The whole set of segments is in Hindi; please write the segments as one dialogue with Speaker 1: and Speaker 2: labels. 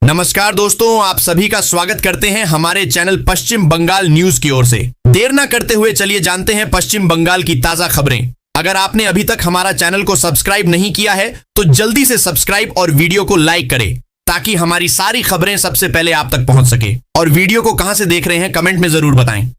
Speaker 1: नमस्कार दोस्तों, आप सभी का स्वागत करते हैं हमारे चैनल पश्चिम बंगाल न्यूज की ओर से। देर ना करते हुए चलिए जानते हैं पश्चिम बंगाल की ताजा खबरें। अगर आपने अभी तक हमारा चैनल को सब्सक्राइब नहीं किया है तो जल्दी से सब्सक्राइब और वीडियो को लाइक करें ताकि हमारी सारी खबरें सबसे पहले आप तक पहुंच सके। और वीडियो को कहां से देख रहे हैं कमेंट में जरूर बताएं।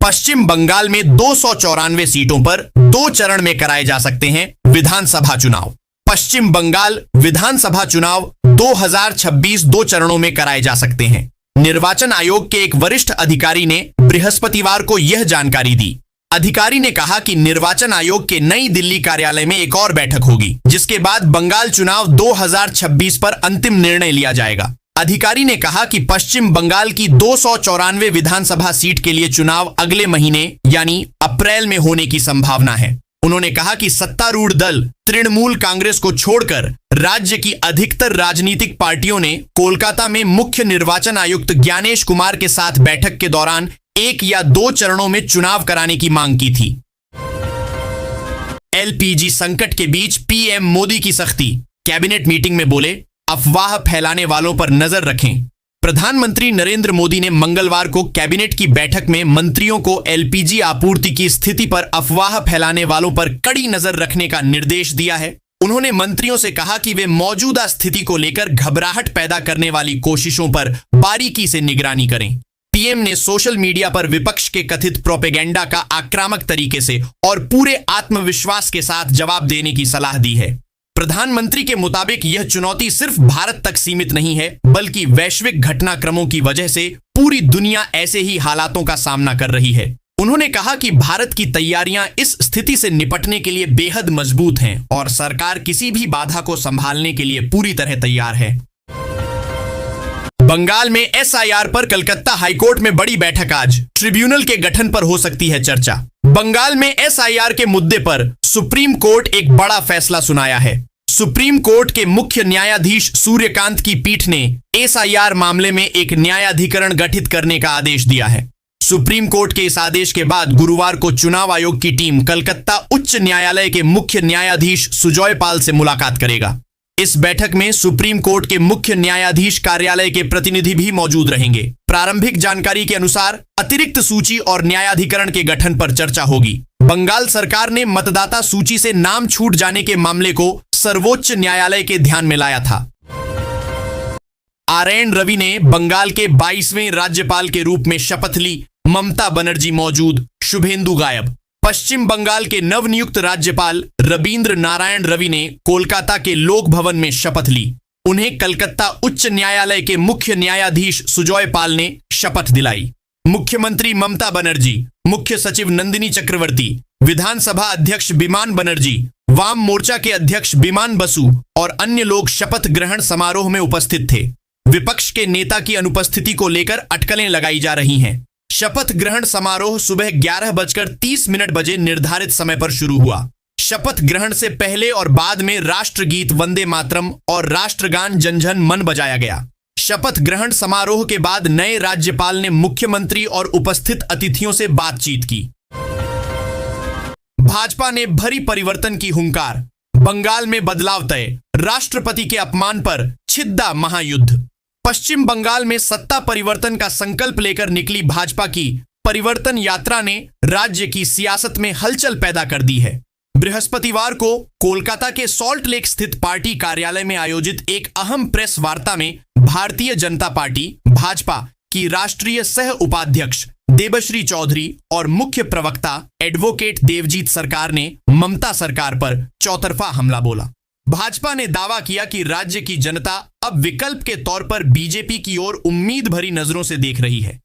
Speaker 1: पश्चिम बंगाल में 294 सीटों पर 2 चरण में कराए जा सकते हैं विधानसभा चुनाव। पश्चिम बंगाल विधानसभा चुनाव 2026 2 चरणों में कराए जा सकते हैं। निर्वाचन आयोग के एक वरिष्ठ अधिकारी ने बृहस्पतिवार को यह जानकारी दी। अधिकारी ने कहा कि निर्वाचन आयोग के नई दिल्ली कार्यालय में एक और बैठक होगी, जिसके बाद बंगाल चुनाव 2026 पर अंतिम निर्णय लिया जाएगा। अधिकारी ने कहा कि पश्चिम बंगाल की 294 विधानसभा सीट के लिए चुनाव अगले महीने यानी अप्रैल में होने की संभावना है। उन्होंने कहा कि सत्तारूढ़ दल तृणमूल कांग्रेस को छोड़कर राज्य की अधिकतर राजनीतिक पार्टियों ने कोलकाता में मुख्य निर्वाचन आयुक्त ज्ञानेश कुमार के साथ बैठक के दौरान 1 या 2 चरणों में चुनाव कराने की मांग की थी। एलपीजी संकट के बीच पीएम मोदी की सख्ती। कैबिनेट मीटिंग में बोले, अफवाह फैलाने वालों पर नजर रखें। प्रधानमंत्री नरेंद्र मोदी ने मंगलवार को कैबिनेट की बैठक में मंत्रियों को एलपीजी आपूर्ति की स्थिति पर अफवाह फैलाने वालों पर कड़ी नजर रखने का निर्देश दिया है। उन्होंने मंत्रियों से कहा कि वे मौजूदा स्थिति को लेकर घबराहट पैदा करने वाली कोशिशों पर बारीकी से निगरानी करें। पीएम ने सोशल मीडिया पर विपक्ष के कथित प्रोपेगेंडा का आक्रामक तरीके से और पूरे आत्मविश्वास के साथ जवाब देने की सलाह दी है। प्रधानमंत्री के मुताबिक यह चुनौती सिर्फ भारत तक सीमित नहीं है, बल्कि वैश्विक घटनाक्रमों की वजह से पूरी दुनिया ऐसे ही हालातों का सामना कर रही है। उन्होंने कहा कि भारत की तैयारियां इस स्थिति से निपटने के लिए बेहद मजबूत हैं और सरकार किसी भी बाधा को संभालने के लिए पूरी तरह तैयार है। बंगाल में एसआईआर पर कलकत्ता हाईकोर्ट में बड़ी बैठक आज। ट्रिब्यूनल के गठन पर हो सकती है चर्चा। बंगाल में एसआईआर के मुद्दे पर सुप्रीम कोर्ट एक बड़ा फैसला सुनाया है। सुप्रीम कोर्ट के मुख्य न्यायाधीश सूर्यकांत की पीठ ने एसआईआर मामले में एक न्यायाधिकरण गठित करने का आदेश दिया है। सुप्रीम कोर्ट के इस आदेश के बाद गुरुवार को चुनाव आयोग की टीम कलकत्ता उच्च न्यायालय के मुख्य न्यायाधीश सुजॉय पाल से मुलाकात करेगा। इस बैठक में सुप्रीम कोर्ट के मुख्य न्यायाधीश कार्यालय के प्रतिनिधि भी मौजूद रहेंगे। प्रारंभिक जानकारी के अनुसार अतिरिक्त सूची और न्यायाधिकरण के गठन पर चर्चा होगी। बंगाल सरकार ने मतदाता सूची से नाम छूट जाने के मामले को सर्वोच्च न्यायालय के ध्यान में लाया था। आरएन रवि ने बंगाल के 22वें राज्यपाल के रूप में शपथ ली। ममता बनर्जी मौजूद, शुभेंदु गायब। पश्चिम बंगाल के नवनियुक्त राज्यपाल रवींद्र नारायण रवि ने कोलकाता के लोक भवन में शपथ ली। उन्हें कलकत्ता उच्च न्यायालय के मुख्य न्यायाधीश सुजॉय पाल ने शपथ दिलाई। मुख्यमंत्री ममता बनर्जी, मुख्य सचिव नंदिनी चक्रवर्ती, विधानसभा अध्यक्ष बिमान बनर्जी, वाम मोर्चा के अध्यक्ष बिमान बसु और अन्य लोग शपथ ग्रहण समारोह में उपस्थित थे। विपक्ष के नेता की अनुपस्थिति को लेकर अटकलें लगाई जा रही हैं। शपथ ग्रहण समारोह सुबह 11:30 बजे निर्धारित समय पर शुरू हुआ। शपथ ग्रहण से पहले और बाद में राष्ट्रगीत वंदे मातरम और राष्ट्रगान जन जन मन बजाया गया। शपथ ग्रहण समारोह के बाद नए राज्यपाल ने मुख्यमंत्री और उपस्थित अतिथियों से बातचीत की। भाजपा ने भरी परिवर्तन की हुंकार। बंगाल में बदलाव तय। राष्ट्रपति के अपमान पर छिद्दा महायुद्ध। पश्चिम बंगाल में सत्ता परिवर्तन का संकल्प लेकर निकली भाजपा की परिवर्तन यात्रा ने राज्य की सियासत में हलचल पैदा कर दी है। बृहस्पतिवार को कोलकाता के सॉल्ट लेक स्थित पार्टी कार्यालय में आयोजित एक अहम प्रेस वार्ता में भारतीय जनता पार्टी भाजपा की राष्ट्रीय सह उपाध्यक्ष देबश्री चौधरी और मुख्य प्रवक्ता एडवोकेट देवजीत सरकार ने ममता सरकार पर चौतरफा हमला बोला। भाजपा ने दावा किया कि राज्य की जनता अब विकल्प के तौर पर बीजेपी की ओर उम्मीद भरी नजरों से देख रही है।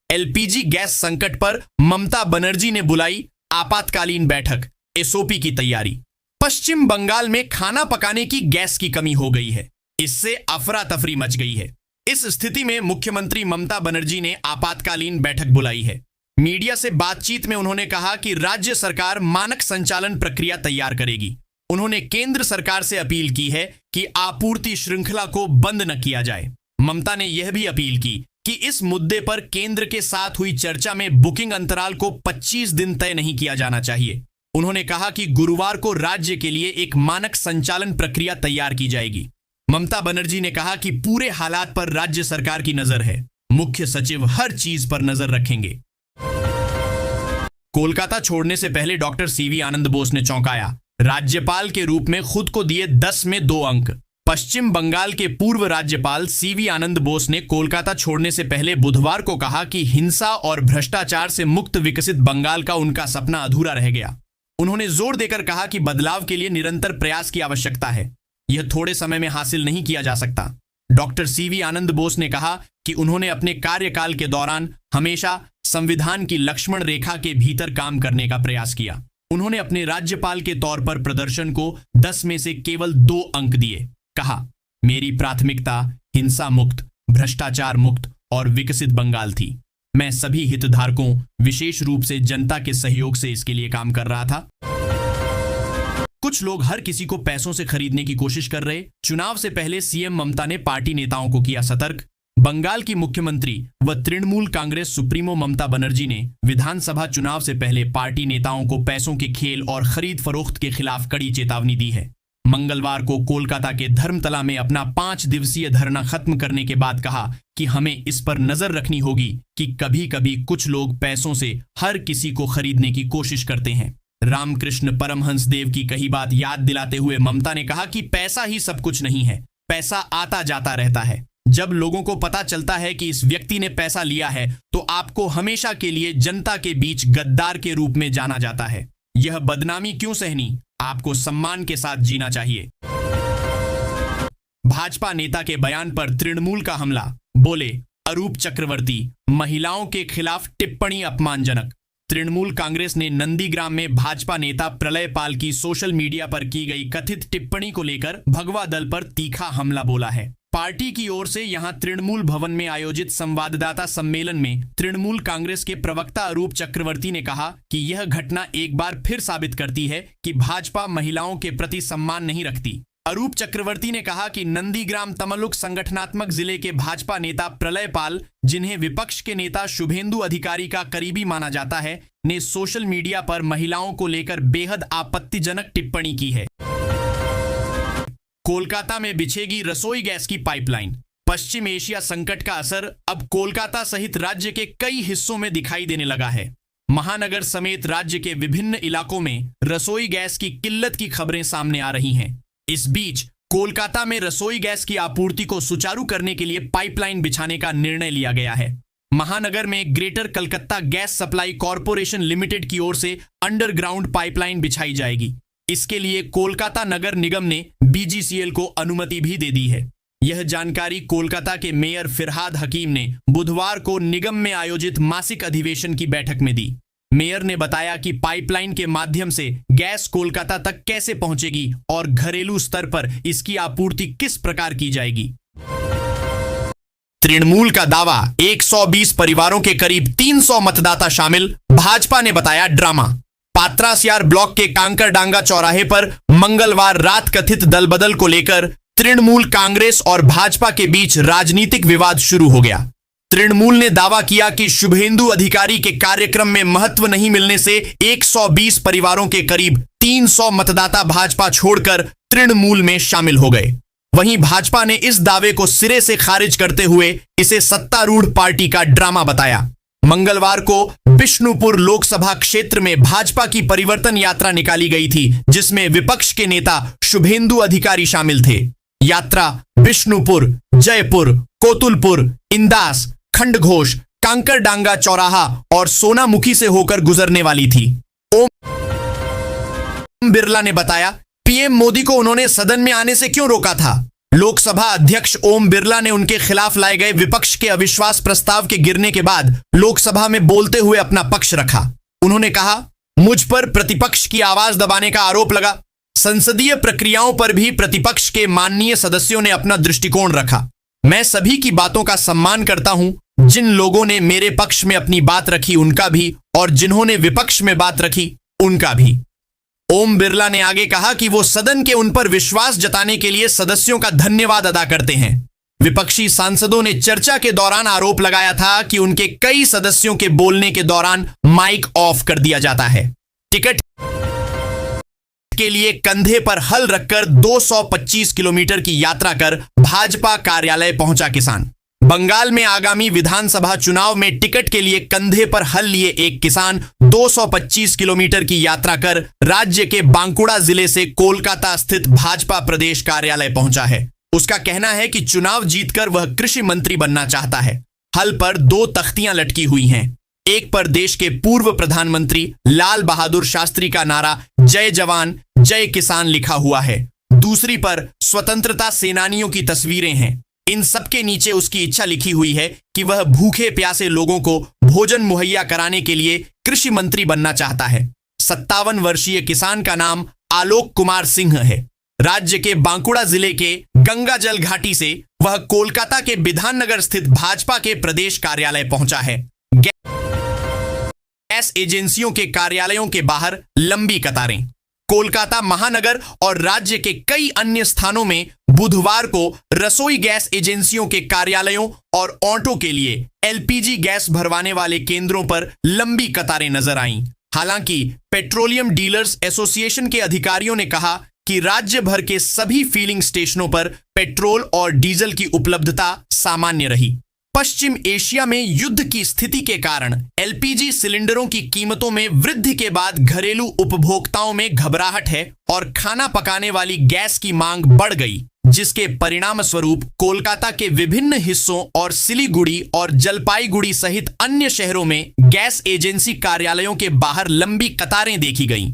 Speaker 1: एलपीजी गैस संकट पर ममता बनर्जी ने बुलाई आपातकालीन बैठक। एसओपी की तैयारी। पश्चिम बंगाल में खाना पकाने की गैस की कमी हो गई है। इससे अफरा तफरी मच गई है। इस स्थिति में मुख्यमंत्री ममता बनर्जी ने आपातकालीन बैठक बुलाई है। मीडिया से बातचीत में उन्होंने कहा कि राज्य सरकार मानक संचालन प्रक्रिया तैयार करेगी। उन्होंने केंद्र सरकार से अपील की है कि आपूर्ति श्रृंखला को बंद न किया जाए। ममता ने यह भी अपील की कि इस मुद्दे पर केंद्र के साथ हुई चर्चा में बुकिंग अंतराल को 25 दिन तय नहीं किया जाना चाहिए। उन्होंने कहा कि गुरुवार को राज्य के लिए एक मानक संचालन प्रक्रिया तैयार की जाएगी। ममता बनर्जी ने कहा कि पूरे हालात पर राज्य सरकार की नजर है, मुख्य सचिव हर चीज पर नजर रखेंगे। कोलकाता छोड़ने से पहले डॉक्टर सीवी आनंद बोस ने चौंकाया, राज्यपाल के रूप में खुद को दिए 10 में 2 अंक। पश्चिम बंगाल के पूर्व राज्यपाल सीवी आनंद बोस ने कोलकाता छोड़ने से पहले बुधवार को कहा कि हिंसा और भ्रष्टाचार से मुक्त विकसित बंगाल का उनका सपना अधूरा रह गया। उन्होंने जोर देकर कहा कि बदलाव के लिए निरंतर प्रयास की आवश्यकता है, यह थोड़े समय में हासिल नहीं किया जा सकता। डॉक्टर सीवी आनंद बोस ने कहा कि उन्होंने अपने कार्यकाल के दौरान हमेशा संविधान की लक्ष्मण रेखा के भीतर काम करने का प्रयास किया। उन्होंने अपने राज्यपाल के तौर पर प्रदर्शन को 10 में से केवल 2 अंक दिए। कहा, मेरी प्राथमिकता हिंसा मुक्त, भ्रष्टाचार मुक्त और विकसित बंगाल थी। मैं सभी हितधारकों, विशेष रूप से जनता के सहयोग से इसके लिए काम कर रहा था। कुछ लोग हर किसी को पैसों से खरीदने की कोशिश कर रहे। चुनाव से पहले सीएम ममता ने पार्टी नेताओं को किया सतर्क। बंगाल की मुख्यमंत्री व तृणमूल कांग्रेस सुप्रीमो ममता बनर्जी ने विधानसभा चुनाव से पहले पार्टी नेताओं को पैसों के खेल और खरीद फरोख्त के खिलाफ कड़ी चेतावनी दी है। मंगलवार को कोलकाता के धर्मतला में अपना 5 दिवसीय धरना खत्म करने के बाद कहा कि हमें इस पर नजर रखनी होगी कि कभी कभी कुछ लोग पैसों से हर किसी को खरीदने की कोशिश करते हैं। रामकृष्ण परमहंस देव की कही बात याद दिलाते हुए ममता ने कहा कि पैसा ही सब कुछ नहीं है, पैसा आता जाता रहता है। जब लोगों को पता चलता है कि इस व्यक्ति ने पैसा लिया है तो आपको हमेशा के लिए जनता के बीच गद्दार के रूप में जाना जाता है। यह बदनामी क्यों सहनी? आपको सम्मान के साथ जीना चाहिए। भाजपा नेता के बयान पर तृणमूल का हमला, बोले अरूप चक्रवर्ती, महिलाओं के खिलाफ टिप्पणी अपमानजनक। तृणमूल कांग्रेस ने नंदीग्राम में भाजपा नेता प्रलय पाल की सोशल मीडिया पर की गई कथित टिप्पणी को लेकर भगवा दल पर तीखा हमला बोला है। पार्टी की ओर से यहां तृणमूल भवन में आयोजित संवाददाता सम्मेलन में तृणमूल कांग्रेस के प्रवक्ता अरूप चक्रवर्ती ने कहा कि यह घटना एक बार फिर साबित करती है कि भाजपा महिलाओं के प्रति सम्मान नहीं रखती। अरूप चक्रवर्ती ने कहा कि नंदीग्राम तमलुक संगठनात्मक जिले के भाजपा नेता प्रलय पाल, जिन्हें विपक्ष के नेता शुभेंदु अधिकारी का करीबी माना जाता है, ने सोशल मीडिया पर महिलाओं को लेकर बेहद आपत्तिजनक टिप्पणी की है। कोलकाता में बिछेगी रसोई गैस की पाइपलाइन। पश्चिम एशिया संकट का असर अब कोलकाता सहित राज्य के कई हिस्सों में दिखाई देने लगा है। महानगर समेत राज्य के विभिन्न इलाकों में रसोई गैस की किल्लत की खबरें सामने आ रही हैं। इस बीच कोलकाता में रसोई गैस की आपूर्ति को सुचारू करने के लिए पाइपलाइन बिछाने का निर्णय लिया गया है। महानगर में greater Calcutta gas supply corporation limited की ओर से अंडरग्राउंड पाइपलाइन बिछाई जाएगी। इसके लिए कोलकाता नगर निगम ने बीजीसीएल को अनुमति भी दे दी है। यह जानकारी कोलकाता के मेयर फिरहाद हकीम ने बुधवार को निगम में आयोजित मासिक अधिवेशन की बैठक में दी। मेयर ने बताया कि पाइपलाइन के माध्यम से गैस कोलकाता तक कैसे पहुंचेगी और घरेलू स्तर पर इसकी आपूर्ति किस प्रकार की जाएगी। तृणमूल का दावा, 120 परिवारों के करीब 300 मतदाता शामिल, भाजपा ने बताया ड्रामा। पात्रासियार ब्लॉक के कांकरडांगा चौराहे पर मंगलवार रात कथित दलबदल को लेकर तृणमूल कांग्रेस और भाजपा के बीच राजनीतिक विवाद शुरू हो गया। तृणमूल ने दावा किया कि शुभेंदु अधिकारी के कार्यक्रम में महत्व नहीं मिलने से 120 परिवारों के करीब 300 मतदाता भाजपा छोड़कर तृणमूल में शामिल हो गए। वहीं भाजपा ने इस दावे को सिरे से खारिज करते हुए इसे सत्तारूढ़ पार्टी का ड्रामा बताया। मंगलवार को बिष्णुपुर लोकसभा क्षेत्र में भाजपा की परिवर्तन यात्रा निकाली गई थी, जिसमें विपक्ष के नेता शुभेंदु अधिकारी शामिल थे। यात्रा बिष्णुपुर, जयपुर, कोतुलपुर, इंदास, खंडघोष, कांकरडांगा चौराहा और सोनामुखी से होकर गुजरने वाली थी। ओम बिरला ने बताया, पीएम मोदी को उन्होंने सदन में आने से क्यों रोका था? लोकसभा अध्यक्ष ओम बिरला ने उनके खिलाफ लाए गए विपक्ष के अविश्वास प्रस्ताव के गिरने के बाद लोकसभा में बोलते हुए अपना पक्ष रखा। उन्होंने कहा, मुझ पर प्रतिपक्ष की आवाज दबाने का आरोप लगा। संसदीय प्रक्रियाओं पर भी प्रतिपक्ष के माननीय सदस्यों ने अपना दृष्टिकोण रखा। मैं सभी की बातों का सम्मान करता हूं। जिन लोगों ने मेरे पक्ष में अपनी बात रखी उनका भी, और जिन्होंने विपक्ष में बात रखी उनका भी। ओम बिरला ने आगे कहा कि वो सदन के उन पर विश्वास जताने के लिए सदस्यों का धन्यवाद अदा करते हैं। विपक्षी सांसदों ने चर्चा के दौरान आरोप लगाया था कि उनके कई सदस्यों के बोलने के दौरान माइक ऑफ कर दिया जाता है। टिकट के लिए कंधे पर हल रखकर 225 किलोमीटर की यात्रा कर भाजपा कार्यालय पहुंचा किसान। बंगाल में आगामी विधानसभा चुनाव में टिकट के लिए कंधे पर हल लिए एक किसान 225 किलोमीटर की यात्रा कर राज्य के बांकुड़ा जिले से कोलकाता स्थित भाजपा प्रदेश कार्यालय पहुंचा है। उसका कहना है कि चुनाव जीतकर वह कृषि मंत्री बनना चाहता है। हल पर 2 तख्तियां लटकी हुई हैं। एक पर देश के पूर्व प्रधानमंत्री लाल बहादुर शास्त्री का नारा जय जवान जय किसान लिखा हुआ है। दूसरी पर स्वतंत्रता सेनानियों की तस्वीरें हैं। इन सबके नीचे उसकी इच्छा लिखी हुई है कि वह भूखे प्यासे लोगों को भोजन मुहैया कराने के लिए कृषि मंत्री बनना चाहता है। 57 वर्षीय किसान का नाम आलोक कुमार सिंह है। राज्य के बांकुड़ा जिले के गंगा जल घाटी से वह कोलकाता के बिधाननगर स्थित भाजपा के प्रदेश कार्यालय पहुंचा है। गैस एजेंसियों के कार्यालयों के बाहर लंबी कतारें। कोलकाता महानगर और राज्य के कई अन्य स्थानों में बुधवार को रसोई गैस एजेंसियों के कार्यालयों और ऑटो के लिए एलपीजी गैस भरवाने वाले केंद्रों पर लंबी कतारें नजर आईं। हालांकि पेट्रोलियम डीलर्स एसोसिएशन के अधिकारियों ने कहा कि राज्य भर के सभी फिलिंग स्टेशनों पर पेट्रोल और डीजल की उपलब्धता सामान्य रही। पश्चिम एशिया में युद्ध की स्थिति के कारण एलपीजी सिलेंडरों की कीमतों में वृद्धि के बाद घरेलू उपभोक्ताओं में घबराहट है और खाना पकाने वाली गैस की मांग बढ़ गई, जिसके परिणाम स्वरूप कोलकाता के विभिन्न हिस्सों और सिलीगुड़ी और जलपाईगुड़ी सहित अन्य शहरों में गैस एजेंसी कार्यालयों के बाहर लंबी कतारें देखी गईं।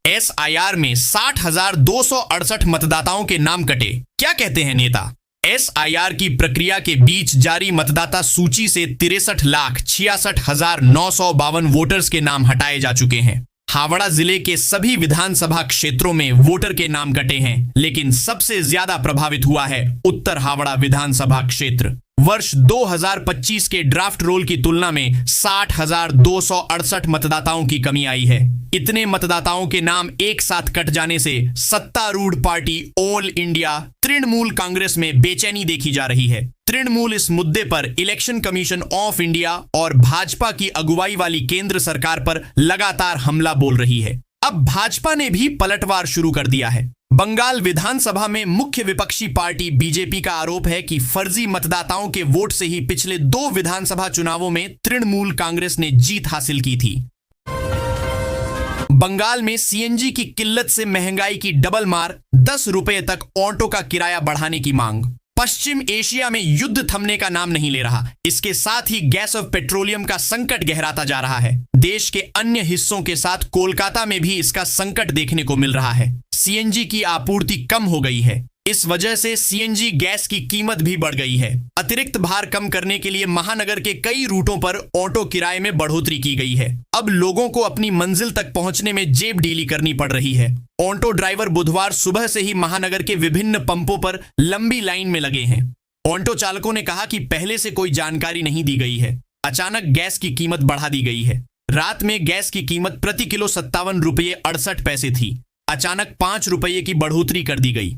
Speaker 1: एसआईआर में 60,268 मतदाताओं के नाम कटे, क्या कहते हैं नेता? एसआईआर की प्रक्रिया के बीच जारी मतदाता सूची से 63,66,952 वोटर्स के नाम हटाए जा चुके हैं। हावड़ा जिले के सभी विधानसभा क्षेत्रों में वोटर के नाम कटे हैं, लेकिन सबसे ज्यादा प्रभावित हुआ है उत्तर हावड़ा विधानसभा क्षेत्र। वर्ष 2025 के ड्राफ्ट रोल की तुलना में 60,268 मतदाताओं की कमी आई है। इतने मतदाताओं के नाम एक साथ कट जाने से सत्तारूढ़ party all India Trinamool Congress में बेचैनी देखी जा रही है। तृणमूल इस मुद्दे पर इलेक्शन कमीशन ऑफ इंडिया और भाजपा की अगुवाई वाली केंद्र सरकार पर लगातार हमला बोल रही है। अब भाजपा ने भी पलटवार शुरू कर दिया है। बंगाल विधानसभा में मुख्य विपक्षी पार्टी बीजेपी का आरोप है कि फर्जी मतदाताओं के वोट से ही पिछले 2 विधानसभा चुनावों में तृणमूल कांग्रेस ने जीत हासिल की थी। बंगाल में सीएनजी की किल्लत से महंगाई की डबल मार, 10 रुपए तक ऑटो का किराया बढ़ाने की मांग। पश्चिम एशिया में युद्ध थमने का नाम नहीं ले रहा। इसके साथ ही गैस और पेट्रोलियम का संकट गहराता जा रहा है। देश के अन्य हिस्सों के साथ कोलकाता में भी इसका संकट देखने को मिल रहा है। सीएनजी की आपूर्ति कम हो गई है। इस वजह से सीएनजी गैस की कीमत भी बढ़ गई है। अतिरिक्त भार कम करने के लिए महानगर के कई रूटों पर ऑटो किराए में बढ़ोतरी की गई है। अब लोगों को अपनी मंजिल तक पहुंचने में जेब ढीली करनी पड़ रही है। ऑटो ड्राइवर बुधवार सुबह से ही महानगर के विभिन्न पंपों पर लंबी लाइन में लगे हैं। ऑटो चालकों ने कहा कि पहले से कोई जानकारी नहीं दी गई है। अचानक गैस की कीमत बढ़ा दी गई है। रात में गैस की कीमत प्रति किलो 57 रुपये 68 पैसे थी। अचानक 5 रुपये की बढ़ोतरी कर दी गई।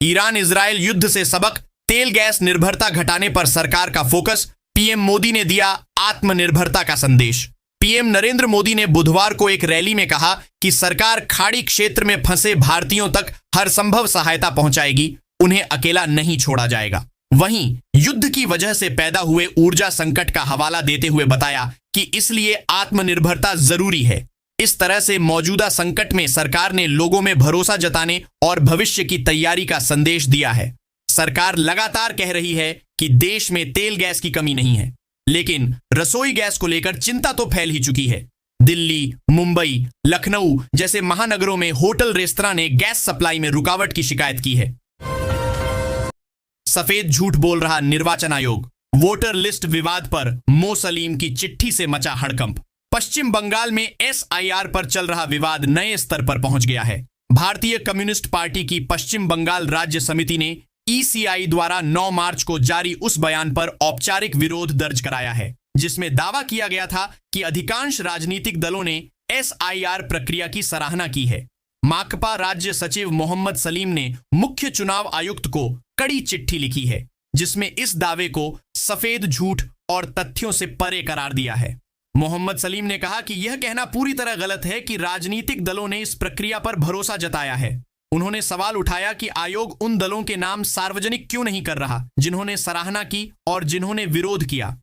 Speaker 1: ईरान इजरायल युद्ध से सबक, तेल गैस निर्भरता घटाने पर सरकार का फोकस। पीएम मोदी ने दिया आत्मनिर्भरता का संदेश। पीएम नरेंद्र मोदी ने बुधवार को एक रैली में कहा कि सरकार खाड़ी क्षेत्र में फंसे भारतीयों तक हर संभव सहायता पहुंचाएगी, उन्हें अकेला नहीं छोड़ा जाएगा। वहीं युद्ध की वजह से पैदा हुए ऊर्जा संकट का हवाला देते हुए बताया कि इसलिए आत्मनिर्भरता जरूरी है। इस तरह से मौजूदा संकट में सरकार ने लोगों में भरोसा जताने और भविष्य की तैयारी का संदेश दिया है। सरकार लगातार कह रही है कि देश में तेल गैस की कमी नहीं है, लेकिन रसोई गैस को लेकर चिंता तो फैल ही चुकी है। दिल्ली, मुंबई, लखनऊ जैसे महानगरों में होटल रेस्तरां ने गैस सप्लाई में रुकावट की शिकायत की है। सफेद झूठ बोल रहा निर्वाचन आयोग। वोटर लिस्ट विवाद पर मो सलीम की चिट्ठी से मचा हड़कंप। पश्चिम बंगाल में एसआईआर पर चल रहा विवाद नए स्तर पर पहुंच गया है। भारतीय कम्युनिस्ट पार्टी की पश्चिम बंगाल राज्य समिति ने ईसीआई द्वारा 9 मार्च को जारी उस बयान पर औपचारिक विरोध दर्ज कराया है, जिसमें दावा किया गया था कि अधिकांश राजनीतिक दलों ने एसआईआर प्रक्रिया की सराहना की है। माकपा राज्य सचिव मोहम्मद सलीम ने मुख्य चुनाव आयुक्त को कड़ी चिट्ठी लिखी है, जिसमें इस दावे को सफेद झूठ और तथ्यों से परे करार दिया है। मोहम्मद सलीम ने कहा कि यह कहना पूरी तरह गलत है कि राजनीतिक दलों ने इस प्रक्रिया पर भरोसा जताया है। उन्होंने सवाल उठाया कि आयोग उन दलों के नाम सार्वजनिक क्यों नहीं कर रहा जिन्होंने सराहना की और जिन्होंने विरोध किया।